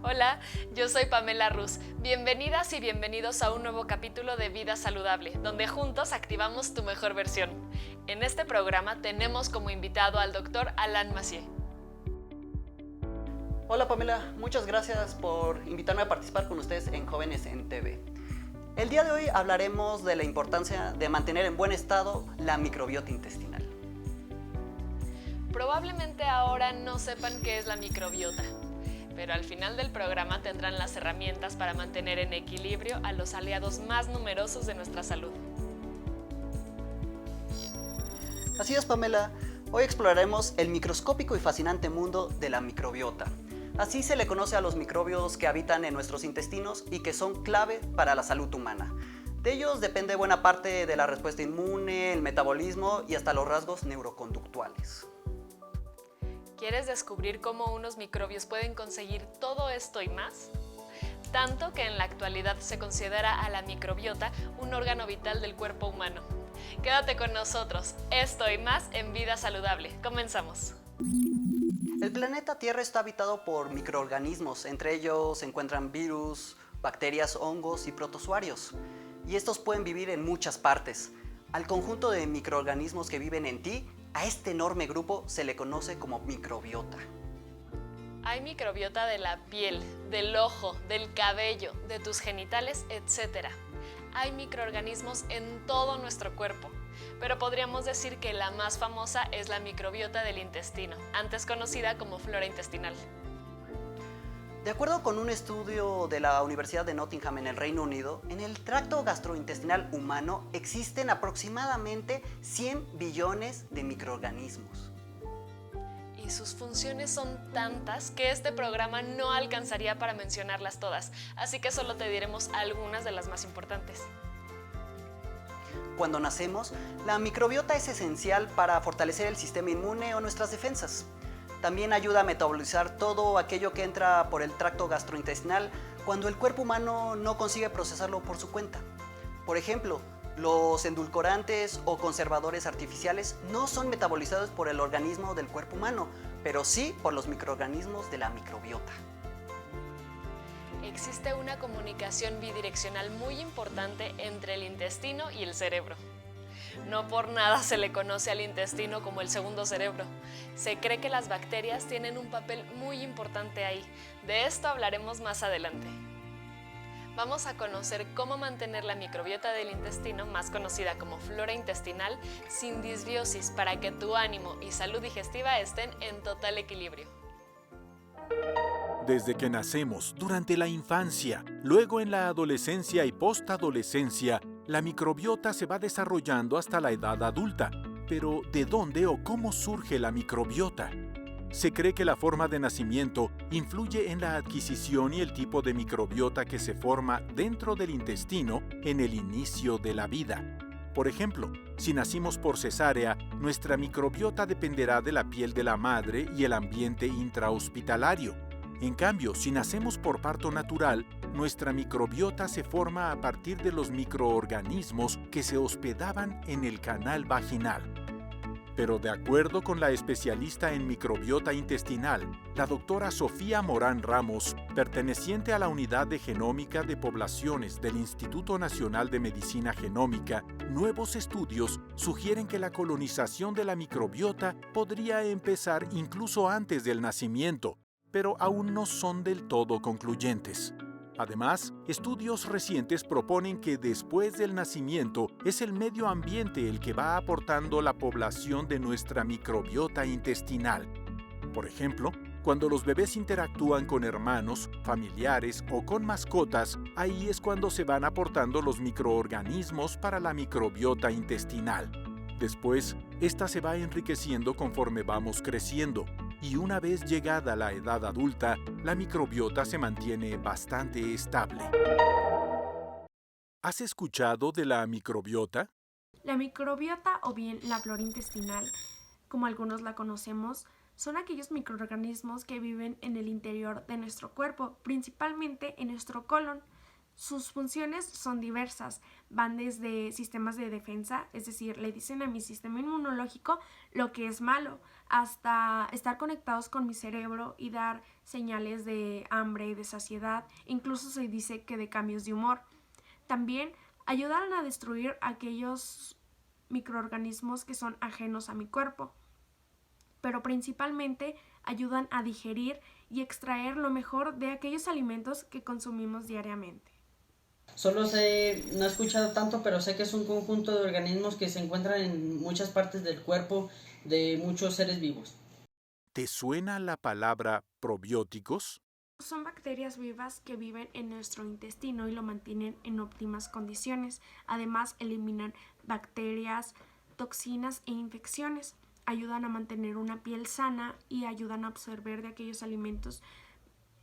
Hola, yo soy Pamela Ruz. Bienvenidas y bienvenidos a un nuevo capítulo de Vida Saludable, donde juntos activamos tu mejor versión. En este programa tenemos como invitado al doctor Alain Massier. Hola Pamela, muchas gracias por invitarme a participar con ustedes en Jóvenes en TV. El día de hoy hablaremos de la importancia de mantener en buen estado la microbiota intestinal. Probablemente ahora no sepan qué es la microbiota, pero al final del programa tendrán las herramientas para mantener en equilibrio a los aliados más numerosos de nuestra salud. Así es Pamela, hoy exploraremos el microscópico y fascinante mundo de la microbiota. Así se le conoce a los microbios que habitan en nuestros intestinos y que son clave para la salud humana. De ellos depende buena parte de la respuesta inmune, el metabolismo y hasta los rasgos neuroconductuales. ¿Quieres descubrir cómo unos microbios pueden conseguir todo esto y más? Tanto que en la actualidad se considera a la microbiota un órgano vital del cuerpo humano. Quédate con nosotros, esto y más en Vida Saludable. Comenzamos. El planeta Tierra está habitado por microorganismos, entre ellos se encuentran virus, bacterias, hongos y protozoarios. Y estos pueden vivir en muchas partes. Al conjunto de microorganismos que viven en ti, a este enorme grupo se le conoce como microbiota. Hay microbiota de la piel, del ojo, del cabello, de tus genitales, etc. Hay microorganismos en todo nuestro cuerpo, pero podríamos decir que la más famosa es la microbiota del intestino, antes conocida como flora intestinal. De acuerdo con un estudio de la Universidad de Nottingham en el Reino Unido, en el tracto gastrointestinal humano existen aproximadamente 100 billones de microorganismos. Y sus funciones son tantas que este programa no alcanzaría para mencionarlas todas, así que solo te diremos algunas de las más importantes. Cuando nacemos, la microbiota es esencial para fortalecer el sistema inmune o nuestras defensas. También ayuda a metabolizar todo aquello que entra por el tracto gastrointestinal cuando el cuerpo humano no consigue procesarlo por su cuenta. Por ejemplo, los endulcorantes o conservadores artificiales no son metabolizados por el organismo del cuerpo humano, pero sí por los microorganismos de la microbiota. Existe una comunicación bidireccional muy importante entre el intestino y el cerebro. No por nada se le conoce al intestino como el segundo cerebro. Se cree que las bacterias tienen un papel muy importante ahí. De esto hablaremos más adelante. Vamos a conocer cómo mantener la microbiota del intestino, más conocida como flora intestinal, sin disbiosis para que tu ánimo y salud digestiva estén en total equilibrio. Desde que nacemos, durante la infancia, luego en la adolescencia y postadolescencia, la microbiota se va desarrollando hasta la edad adulta. Pero, ¿de dónde o cómo surge la microbiota? Se cree que la forma de nacimiento influye en la adquisición y el tipo de microbiota que se forma dentro del intestino en el inicio de la vida. Por ejemplo, si nacimos por cesárea, nuestra microbiota dependerá de la piel de la madre y el ambiente intrahospitalario. En cambio, si nacemos por parto natural, nuestra microbiota se forma a partir de los microorganismos que se hospedaban en el canal vaginal. Pero de acuerdo con la especialista en microbiota intestinal, la doctora Sofía Morán Ramos, perteneciente a la Unidad de Genómica de Poblaciones del Instituto Nacional de Medicina Genómica, nuevos estudios sugieren que la colonización de la microbiota podría empezar incluso antes del nacimiento, pero aún no son del todo concluyentes. Además, estudios recientes proponen que después del nacimiento es el medio ambiente el que va aportando la población de nuestra microbiota intestinal. Por ejemplo, cuando los bebés interactúan con hermanos, familiares o con mascotas, ahí es cuando se van aportando los microorganismos para la microbiota intestinal. Después, esta se va enriqueciendo conforme vamos creciendo. Y una vez llegada la edad adulta, la microbiota se mantiene bastante estable. ¿Has escuchado de la microbiota? La microbiota o bien la flora intestinal, como algunos la conocemos, son aquellos microorganismos que viven en el interior de nuestro cuerpo, principalmente en nuestro colon. Sus funciones son diversas, van desde sistemas de defensa, es decir, le dicen a mi sistema inmunológico lo que es malo, hasta estar conectados con mi cerebro y dar señales de hambre, de saciedad, incluso se dice que de cambios de humor. También ayudan a destruir aquellos microorganismos que son ajenos a mi cuerpo, pero principalmente ayudan a digerir y extraer lo mejor de aquellos alimentos que consumimos diariamente. Solo sé, no he escuchado tanto, pero sé que es un conjunto de organismos que se encuentran en muchas partes del cuerpo de muchos seres vivos. ¿Te suena la palabra probióticos? Son bacterias vivas que viven en nuestro intestino y lo mantienen en óptimas condiciones. Además, eliminan bacterias, toxinas e infecciones. Ayudan a mantener una piel sana y ayudan a absorber de aquellos alimentos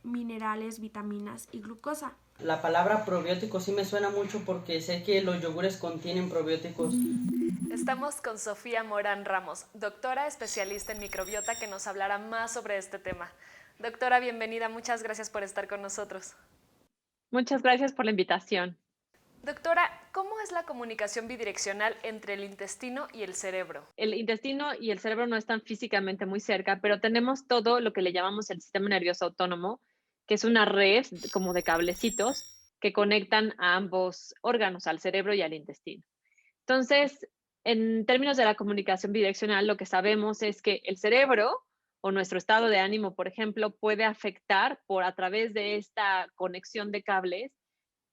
minerales, vitaminas y glucosa. La palabra probiótico sí me suena mucho porque sé que los yogures contienen probióticos. Estamos con Sofía Morán Ramos, doctora especialista en microbiota, que nos hablará más sobre este tema. Doctora, bienvenida, muchas gracias por estar con nosotros. Muchas gracias por la invitación. Doctora, ¿cómo es la comunicación bidireccional entre el intestino y el cerebro? El intestino y el cerebro no están físicamente muy cerca, pero tenemos todo lo que le llamamos el sistema nervioso autónomo, que es una red como de cablecitos que conectan a ambos órganos, al cerebro y al intestino. Entonces, en términos de la comunicación bidireccional, lo que sabemos es que el cerebro o nuestro estado de ánimo, por ejemplo, puede afectar a través de esta conexión de cables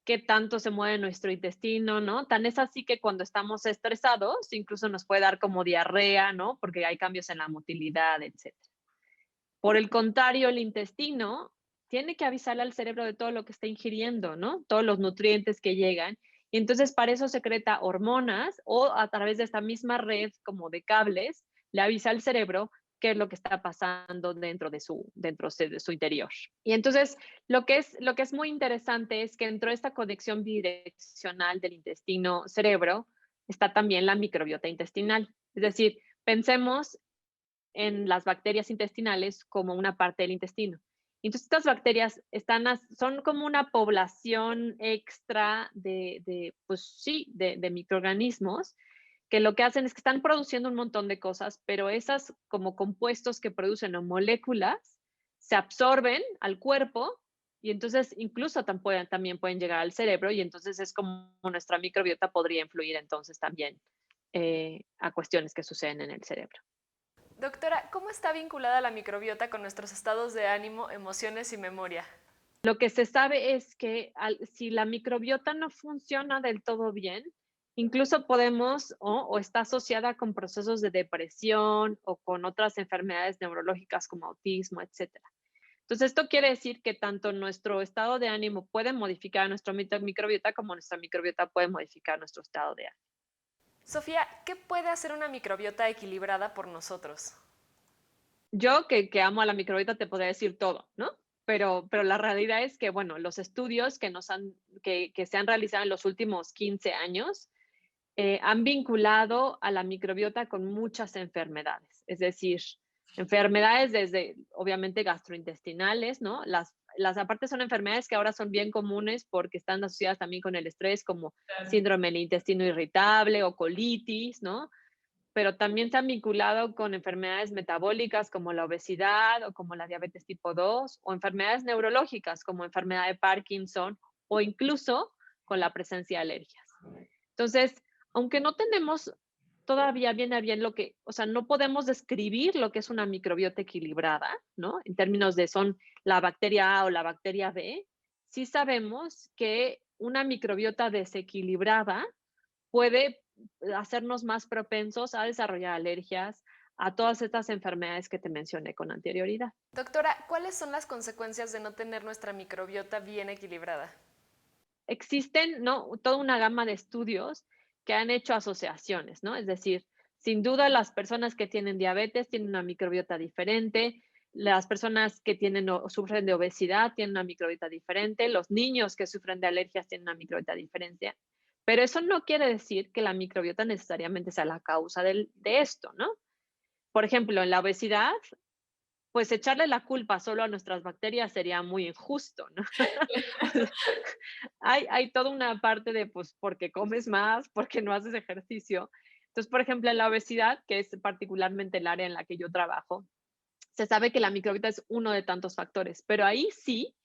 qué tanto se mueve nuestro intestino, ¿no? Tan es así que cuando estamos estresados, incluso nos puede dar como diarrea, ¿no? Porque hay cambios en la motilidad, etcétera. Por el contrario, el intestino tiene que avisarle al cerebro de todo lo que está ingiriendo, ¿no? Todos los nutrientes que llegan. Y entonces para eso secreta hormonas o a través de esta misma red como de cables, le avisa al cerebro qué es lo que está pasando dentro de su interior. Y entonces lo que es muy interesante es que dentro de esta conexión bidireccional del intestino-cerebro está también la microbiota intestinal. Es decir, pensemos en las bacterias intestinales como una parte del intestino. Entonces, estas bacterias son como una población extra de microorganismos que lo que hacen es que están produciendo un montón de cosas, pero esas como compuestos que producen o moléculas se absorben al cuerpo y entonces incluso también pueden llegar al cerebro y entonces es como nuestra microbiota podría influir entonces también a cuestiones que suceden en el cerebro. Doctora, ¿cómo está vinculada la microbiota con nuestros estados de ánimo, emociones y memoria? Lo que se sabe es que si la microbiota no funciona del todo bien, incluso podemos o está asociada con procesos de depresión o con otras enfermedades neurológicas como autismo, etcétera. Entonces, esto quiere decir que tanto nuestro estado de ánimo puede modificar nuestra microbiota como nuestra microbiota puede modificar nuestro estado de ánimo. Sofía, ¿qué puede hacer una microbiota equilibrada por nosotros? Yo que amo a la microbiota te podría decir todo, ¿no? Pero la realidad es que, bueno, los estudios que se han realizado en los últimos 15 años han vinculado a la microbiota con muchas enfermedades, es decir, enfermedades desde, obviamente, gastrointestinales, ¿no? Las aparte son enfermedades que ahora son bien comunes porque están asociadas también con el estrés, como síndrome del intestino irritable o colitis, ¿no? Pero también se han vinculado con enfermedades metabólicas como la obesidad o como la diabetes tipo 2 o enfermedades neurológicas como enfermedad de Parkinson o incluso con la presencia de alergias. Entonces, aunque no tenemos todavía bien a bien no podemos describir lo que es una microbiota equilibrada, ¿no? En términos de son la bacteria A o la bacteria B, sí sabemos que una microbiota desequilibrada puede hacernos más propensos a desarrollar alergias, a todas estas enfermedades que te mencioné con anterioridad. Doctora, ¿cuáles son las consecuencias de no tener nuestra microbiota bien equilibrada? Existen, ¿no?, toda una gama de estudios que han hecho asociaciones, ¿no? Es decir, sin duda las personas que tienen diabetes tienen una microbiota diferente, las personas que tienen o sufren de obesidad tienen una microbiota diferente, los niños que sufren de alergias tienen una microbiota diferente, pero eso no quiere decir que la microbiota necesariamente sea la causa de esto, ¿no? Por ejemplo, en la obesidad, pues echarle la culpa solo a nuestras bacterias sería muy injusto, ¿no? O sea, hay toda una parte de, pues, porque comes más, porque no haces ejercicio. Entonces, por ejemplo, en la obesidad, que es particularmente el área en la que yo trabajo, se sabe que la microbiota es uno de tantos factores, pero ahí sí,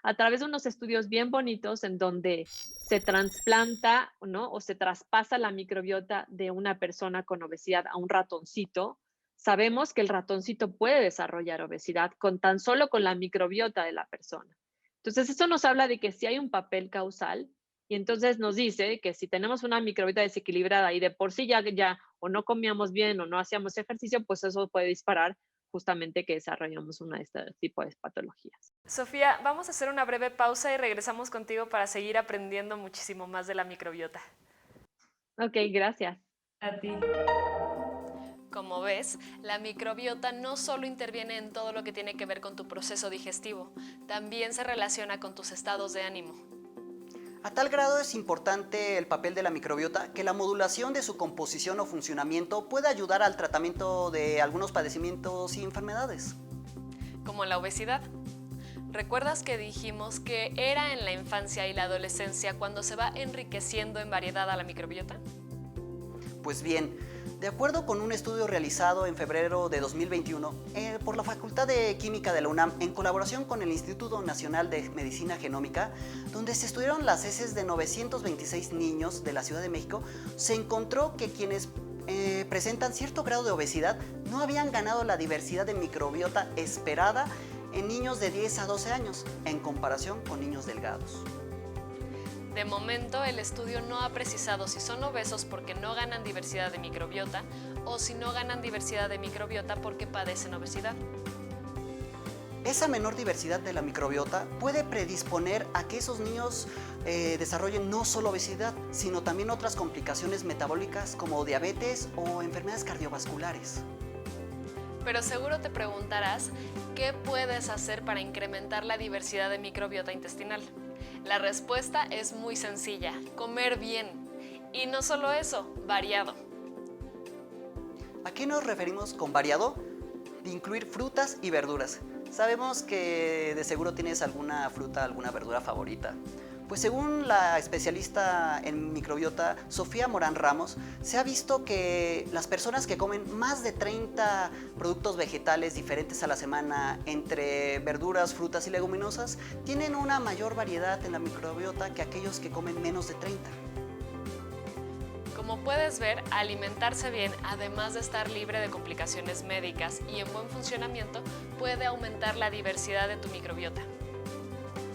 a través de unos estudios bien bonitos en donde se trasplanta, ¿no? O se traspasa la microbiota de una persona con obesidad a un ratoncito, sabemos que el ratoncito puede desarrollar obesidad con tan solo con la microbiota de la persona. Entonces, eso nos habla de que sí hay un papel causal y entonces nos dice que si tenemos una microbiota desequilibrada y de por sí ya o no comíamos bien o no hacíamos ejercicio, pues eso puede disparar justamente que desarrollamos una de este tipo de patologías. Sofía, vamos a hacer una breve pausa y regresamos contigo para seguir aprendiendo muchísimo más de la microbiota. Ok, gracias. A ti. Como ves, la microbiota no solo interviene en todo lo que tiene que ver con tu proceso digestivo, también se relaciona con tus estados de ánimo. A tal grado es importante el papel de la microbiota que la modulación de su composición o funcionamiento puede ayudar al tratamiento de algunos padecimientos y enfermedades. Como la obesidad. ¿Recuerdas que dijimos que era en la infancia y la adolescencia cuando se va enriqueciendo en variedad a la microbiota? Pues bien, de acuerdo con un estudio realizado en febrero de 2021 por la Facultad de Química de la UNAM en colaboración con el Instituto Nacional de Medicina Genómica, donde se estudiaron las heces de 926 niños de la Ciudad de México, se encontró que quienes presentan cierto grado de obesidad no habían ganado la diversidad de microbiota esperada en niños de 10 a 12 años, en comparación con niños delgados. De momento, el estudio no ha precisado si son obesos porque no ganan diversidad de microbiota o si no ganan diversidad de microbiota porque padecen obesidad. Esa menor diversidad de la microbiota puede predisponer a que esos niños desarrollen no solo obesidad, sino también otras complicaciones metabólicas como diabetes o enfermedades cardiovasculares. Pero seguro te preguntarás, ¿qué puedes hacer para incrementar la diversidad de microbiota intestinal? La respuesta es muy sencilla, comer bien. Y no solo eso, variado. ¿A qué nos referimos con variado? De incluir frutas y verduras. Sabemos que de seguro tienes alguna fruta, alguna verdura favorita. Pues según la especialista en microbiota Sofía Morán Ramos, se ha visto que las personas que comen más de 30 productos vegetales diferentes a la semana entre verduras, frutas y leguminosas tienen una mayor variedad en la microbiota que aquellos que comen menos de 30. Como puedes ver, alimentarse bien, además de estar libre de complicaciones médicas y en buen funcionamiento, puede aumentar la diversidad de tu microbiota.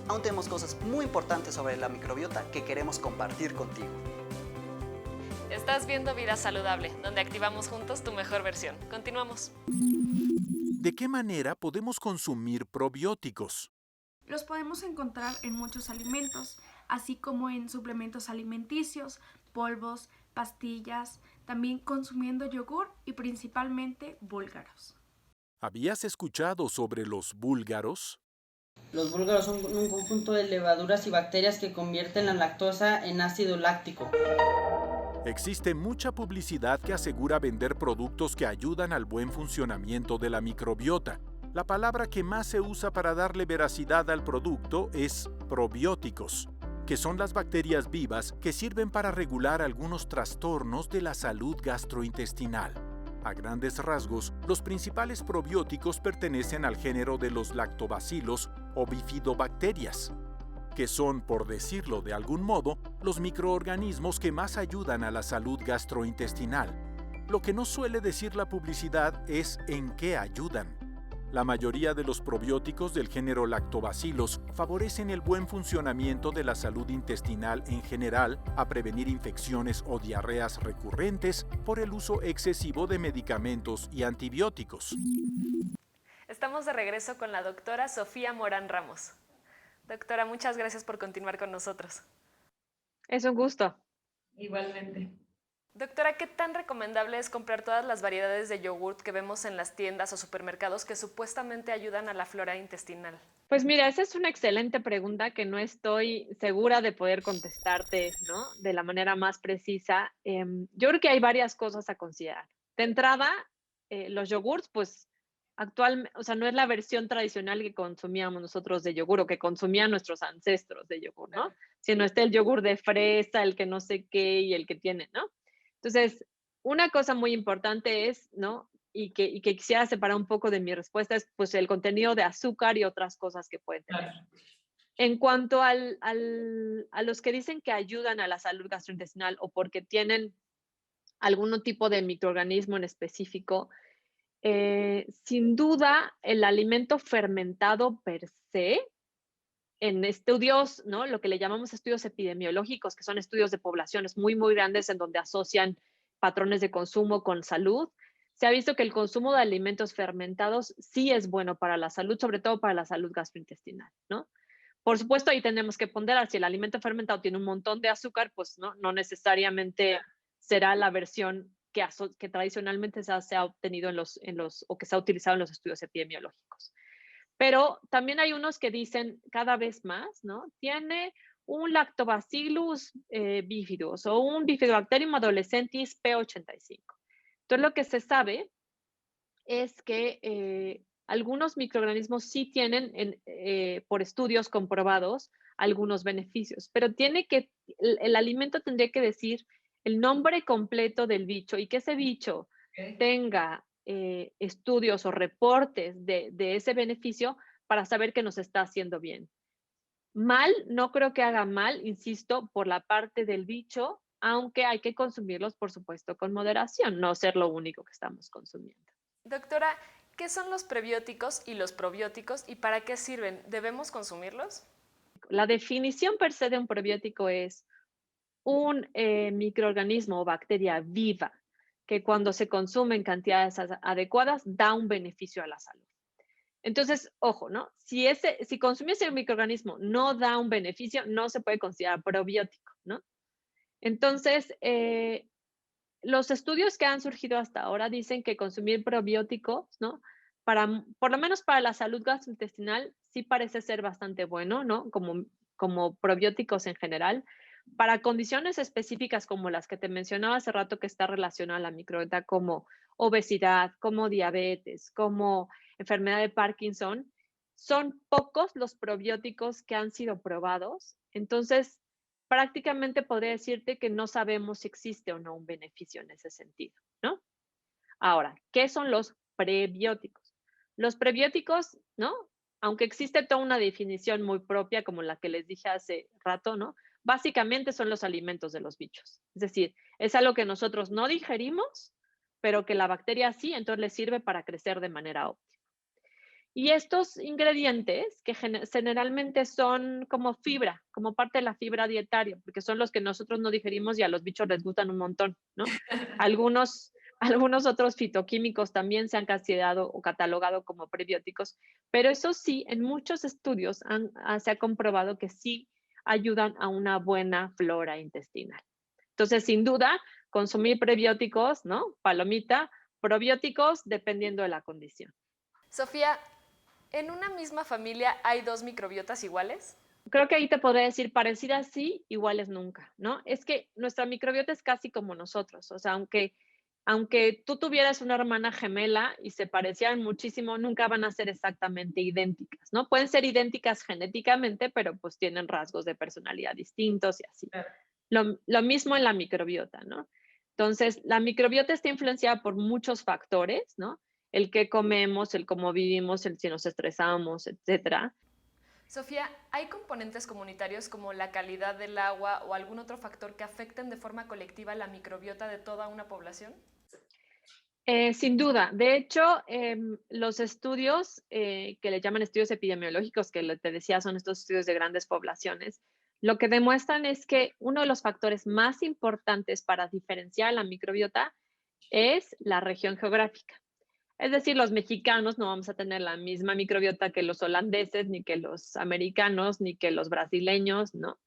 Aún tenemos cosas muy importantes sobre la microbiota que queremos compartir contigo. Estás viendo Vida Saludable, donde activamos juntos tu mejor versión. Continuamos. ¿De qué manera podemos consumir probióticos? Los podemos encontrar en muchos alimentos, así como en suplementos alimenticios, polvos, pastillas, también consumiendo yogur y principalmente búlgaros. ¿Habías escuchado sobre los búlgaros? Los búlgaros son un conjunto de levaduras y bacterias que convierten la lactosa en ácido láctico. Existe mucha publicidad que asegura vender productos que ayudan al buen funcionamiento de la microbiota. La palabra que más se usa para darle veracidad al producto es probióticos, que son las bacterias vivas que sirven para regular algunos trastornos de la salud gastrointestinal. A grandes rasgos, los principales probióticos pertenecen al género de los lactobacilos o bifidobacterias, que son, por decirlo de algún modo, los microorganismos que más ayudan a la salud gastrointestinal. Lo que no suele decir la publicidad es en qué ayudan. La mayoría de los probióticos del género lactobacilos favorecen el buen funcionamiento de la salud intestinal en general, a prevenir infecciones o diarreas recurrentes por el uso excesivo de medicamentos y antibióticos. Estamos de regreso con la doctora Sofía Morán Ramos. Doctora, muchas gracias por continuar con nosotros. Es un gusto. Igualmente. Doctora, ¿qué tan recomendable es comprar todas las variedades de yogurt que vemos en las tiendas o supermercados que supuestamente ayudan a la flora intestinal? Pues mira, esa es una excelente pregunta que no estoy segura de poder contestarte, ¿no? De la manera más precisa. Yo creo que hay varias cosas a considerar. De entrada, los yogurts, pues o sea, no es la versión tradicional que consumíamos nosotros de yogur o que consumían nuestros ancestros de yogur, ¿no? Sino está el yogur de fresa, el que no sé qué y el que tiene, ¿no? Entonces, una cosa muy importante es, ¿no? Y que quisiera separar un poco de mi respuesta es, pues, el contenido de azúcar y otras cosas que pueden tener. Claro. En cuanto a los que dicen que ayudan a la salud gastrointestinal o porque tienen algún tipo de microorganismo en específico, sin duda, el alimento fermentado per se, en estudios, ¿no? Lo que le llamamos estudios epidemiológicos, que son estudios de poblaciones muy, muy grandes en donde asocian patrones de consumo con salud, se ha visto que el consumo de alimentos fermentados sí es bueno para la salud, sobre todo para la salud gastrointestinal, ¿no? Por supuesto, ahí tenemos que ponderar, si el alimento fermentado tiene un montón de azúcar, pues no necesariamente será la versión que tradicionalmente se ha obtenido o que se ha utilizado en los estudios epidemiológicos. Pero también hay unos que dicen cada vez más, ¿no? Tiene un Lactobacillus bifidus o un Bifidobacterium adolescentis P85. Entonces, lo que se sabe es que algunos microorganismos sí tienen, por estudios comprobados, algunos beneficios, pero el alimento tendría que decir el nombre completo del bicho y que ese bicho tenga estudios o reportes de ese beneficio para saber que nos está haciendo bien. Mal, no creo que haga mal, insisto, por la parte del bicho, aunque hay que consumirlos, por supuesto, con moderación, no ser lo único que estamos consumiendo. Doctora, ¿qué son los prebióticos y los probióticos y para qué sirven? ¿Debemos consumirlos? La definición per se de un probiótico es un microorganismo o bacteria viva que cuando se consume en cantidades adecuadas da un beneficio a la salud. Entonces, ojo, ¿no? Si consumir ese microorganismo no da un beneficio, no se puede considerar probiótico, ¿no? Entonces, los estudios que han surgido hasta ahora dicen que consumir probióticos, ¿no? Por lo menos para la salud gastrointestinal, sí parece ser bastante bueno, ¿no? Como probióticos en general. Para condiciones específicas como las que te mencionaba hace rato que está relacionada a la microbiota, como obesidad, como diabetes, como enfermedad de Parkinson, son pocos los probióticos que han sido probados. Entonces, prácticamente podría decirte que no sabemos si existe o no un beneficio en ese sentido, ¿no? Ahora, ¿qué son los prebióticos? Los prebióticos, ¿no? Aunque existe toda una definición muy propia, como la que les dije hace rato, ¿no? Básicamente son los alimentos de los bichos. Es decir, es algo que nosotros no digerimos, pero que la bacteria sí, entonces le sirve para crecer de manera óptima. Y estos ingredientes, que generalmente son como fibra, como parte de la fibra dietaria, porque son los que nosotros no digerimos y a los bichos les gustan un montón, ¿no? Algunos otros fitoquímicos también se han considerado o catalogado como prebióticos, pero eso sí, en muchos estudios se ha comprobado que sí ayudan a una buena flora intestinal. Entonces, sin duda, consumir prebióticos, ¿no? Palomita, probióticos, dependiendo de la condición. Sofía, ¿en una misma familia hay dos microbiotas iguales? Creo que ahí te podría decir parecidas sí, iguales nunca, ¿no? Es que nuestra microbiota es casi como nosotros, o sea, aunque tú tuvieras una hermana gemela y se parecieran muchísimo, nunca van a ser exactamente idénticas, ¿no? Pueden ser idénticas genéticamente, pero pues tienen rasgos de personalidad distintos y así. Lo mismo en la microbiota, ¿no? Entonces, la microbiota está influenciada por muchos factores, ¿no? El que comemos, el cómo vivimos, el si nos estresamos, etcétera. Sofía, ¿hay componentes comunitarios como la calidad del agua o algún otro factor que afecten de forma colectiva la microbiota de toda una población? Sin duda. De hecho, los estudios que le llaman estudios epidemiológicos, que te decía son estos estudios de grandes poblaciones, lo que demuestran es que uno de los factores más importantes para diferenciar la microbiota es la región geográfica. Es decir, los mexicanos no vamos a tener la misma microbiota que los holandeses, ni que los americanos, ni que los brasileños, ¿no? O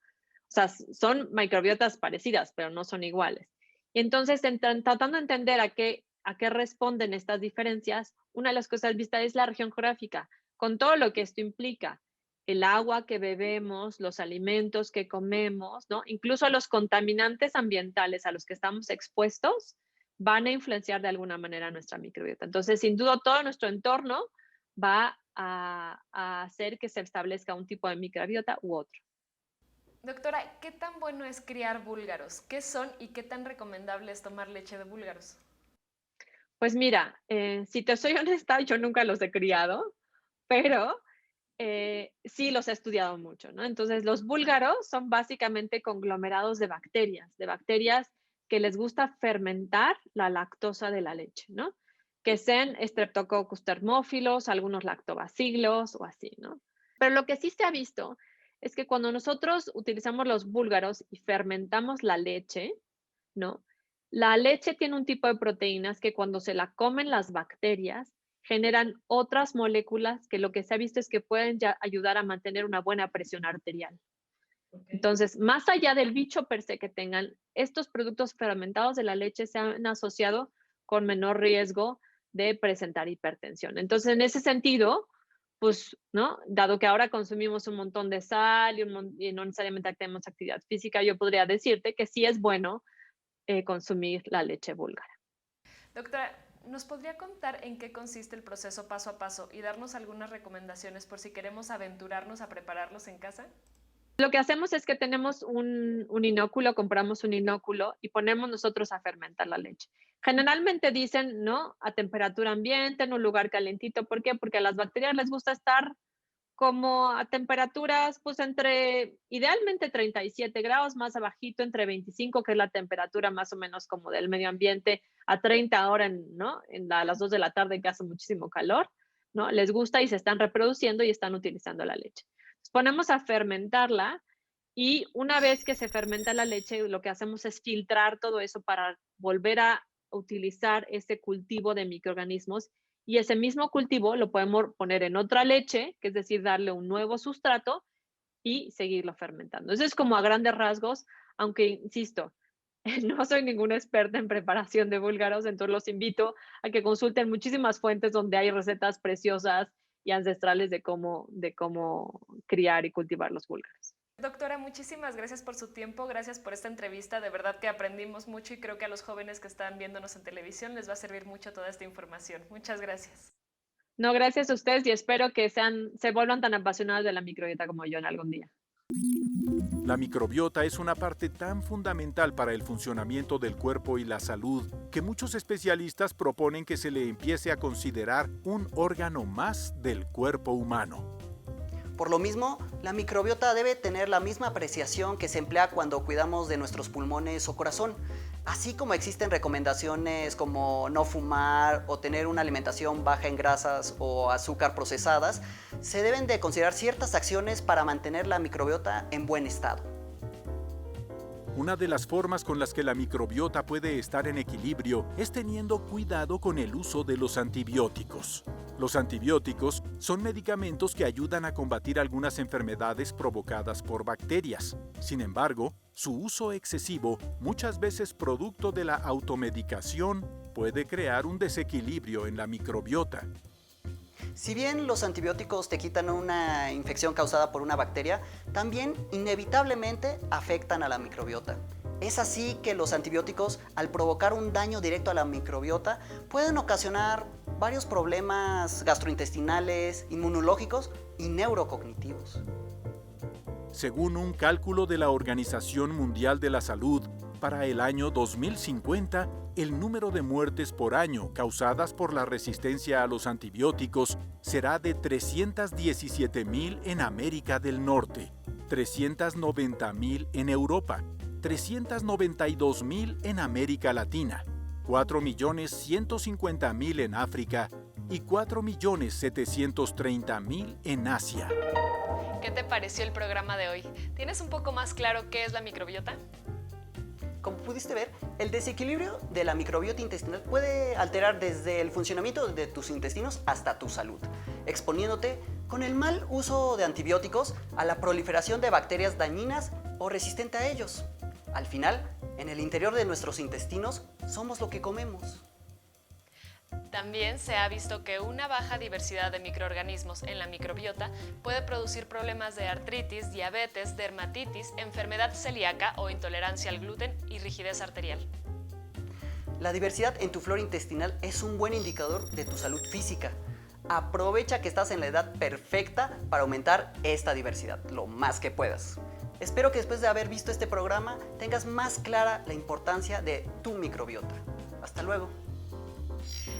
sea, son microbiotas parecidas, pero no son iguales. Y entonces, tratando de entender a qué responden estas diferencias, una de las cosas vistas es la región geográfica, con todo lo que esto implica. El agua que bebemos, los alimentos que comemos, ¿no? Incluso los contaminantes ambientales a los que estamos expuestos, van a influenciar de alguna manera nuestra microbiota. Entonces, sin duda, todo nuestro entorno va a hacer que se establezca un tipo de microbiota u otro. Doctora, ¿qué tan bueno es criar búlgaros? ¿Qué son y qué tan recomendable es tomar leche de búlgaros? Pues mira, si te soy honesta, yo nunca los he criado, pero sí los he estudiado mucho, ¿no? Entonces, los búlgaros son básicamente conglomerados de bacterias que les gusta fermentar la lactosa de la leche, ¿no? Que sean Streptococcus thermophilus, algunos lactobacilos o así, ¿no? Pero lo que sí se ha visto es que cuando nosotros utilizamos los búlgaros y fermentamos la leche, ¿no? La leche tiene un tipo de proteínas que cuando se la comen las bacterias generan otras moléculas que lo que se ha visto es que pueden ya ayudar a mantener una buena presión arterial. Entonces, más allá del bicho per se que tengan, estos productos fermentados de la leche se han asociado con menor riesgo de presentar hipertensión. Entonces, en ese sentido, pues, ¿no? Dado que ahora consumimos un montón de sal y no necesariamente tenemos actividad física, yo podría decirte que sí es bueno consumir la leche búlgara. Doctora, ¿nos podría contar en qué consiste el proceso paso a paso y darnos algunas recomendaciones por si queremos aventurarnos a prepararlos en casa? Lo que hacemos es que tenemos un inóculo, compramos un inóculo y ponemos nosotros a fermentar la leche. Generalmente dicen, ¿no? A temperatura ambiente, en un lugar calentito. ¿Por qué? Porque a las bacterias les gusta estar como a temperaturas, pues idealmente 37 grados, más abajito, entre 25, que es la temperatura más o menos como del medio ambiente, a 30 ahora, ¿no? A las 2 de la tarde que hace muchísimo calor, ¿no? Les gusta y se están reproduciendo y están utilizando la leche. Entonces, ponemos a fermentarla y una vez que se fermenta la leche, lo que hacemos es filtrar todo eso para volver a utilizar ese cultivo de microorganismos y ese mismo cultivo lo podemos poner en otra leche, que es decir, darle un nuevo sustrato y seguirlo fermentando. Eso es como a grandes rasgos, aunque insisto, no soy ninguna experta en preparación de búlgaros, entonces los invito a que consulten muchísimas fuentes donde hay recetas preciosas y ancestrales de cómo criar y cultivar los búlgaros. Doctora, muchísimas gracias por su tiempo, gracias por esta entrevista, de verdad que aprendimos mucho y creo que a los jóvenes que están viéndonos en televisión les va a servir mucho toda esta información. Muchas gracias. No, gracias a ustedes y espero que se vuelvan tan apasionados de la microbiota como yo en algún día. La microbiota es una parte tan fundamental para el funcionamiento del cuerpo y la salud que muchos especialistas proponen que se le empiece a considerar un órgano más del cuerpo humano. Por lo mismo, la microbiota debe tener la misma apreciación que se emplea cuando cuidamos de nuestros pulmones o corazón. Así como existen recomendaciones como no fumar o tener una alimentación baja en grasas o azúcar procesadas, se deben de considerar ciertas acciones para mantener la microbiota en buen estado. Una de las formas con las que la microbiota puede estar en equilibrio es teniendo cuidado con el uso de los antibióticos. Los antibióticos son medicamentos que ayudan a combatir algunas enfermedades provocadas por bacterias. Sin embargo, su uso excesivo, muchas veces producto de la automedicación, puede crear un desequilibrio en la microbiota. Si bien los antibióticos te quitan una infección causada por una bacteria, también inevitablemente afectan a la microbiota. Es así que los antibióticos, al provocar un daño directo a la microbiota, pueden ocasionar varios problemas gastrointestinales, inmunológicos y neurocognitivos. Según un cálculo de la Organización Mundial de la Salud, para el año 2050, el número de muertes por año causadas por la resistencia a los antibióticos será de 317,000 en América del Norte, 390,000 en Europa, 392,000 en América Latina, 4,150,000 en África y 4,730,000 en Asia. ¿Qué te pareció el programa de hoy? ¿Tienes un poco más claro qué es la microbiota? Como pudiste ver, el desequilibrio de la microbiota intestinal puede alterar desde el funcionamiento de tus intestinos hasta tu salud, exponiéndote con el mal uso de antibióticos a la proliferación de bacterias dañinas o resistentes a ellos. Al final, en el interior de nuestros intestinos somos lo que comemos. También se ha visto que una baja diversidad de microorganismos en la microbiota puede producir problemas de artritis, diabetes, dermatitis, enfermedad celíaca o intolerancia al gluten y rigidez arterial. La diversidad en tu flora intestinal es un buen indicador de tu salud física. Aprovecha que estás en la edad perfecta para aumentar esta diversidad lo más que puedas. Espero que después de haber visto este programa tengas más clara la importancia de tu microbiota. Hasta luego.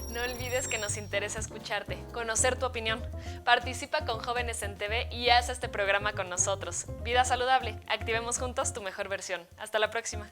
No olvides que nos interesa escucharte, conocer tu opinión. Participa con Jóvenes en TV y haz este programa con nosotros. Vida saludable, activemos juntos tu mejor versión. Hasta la próxima.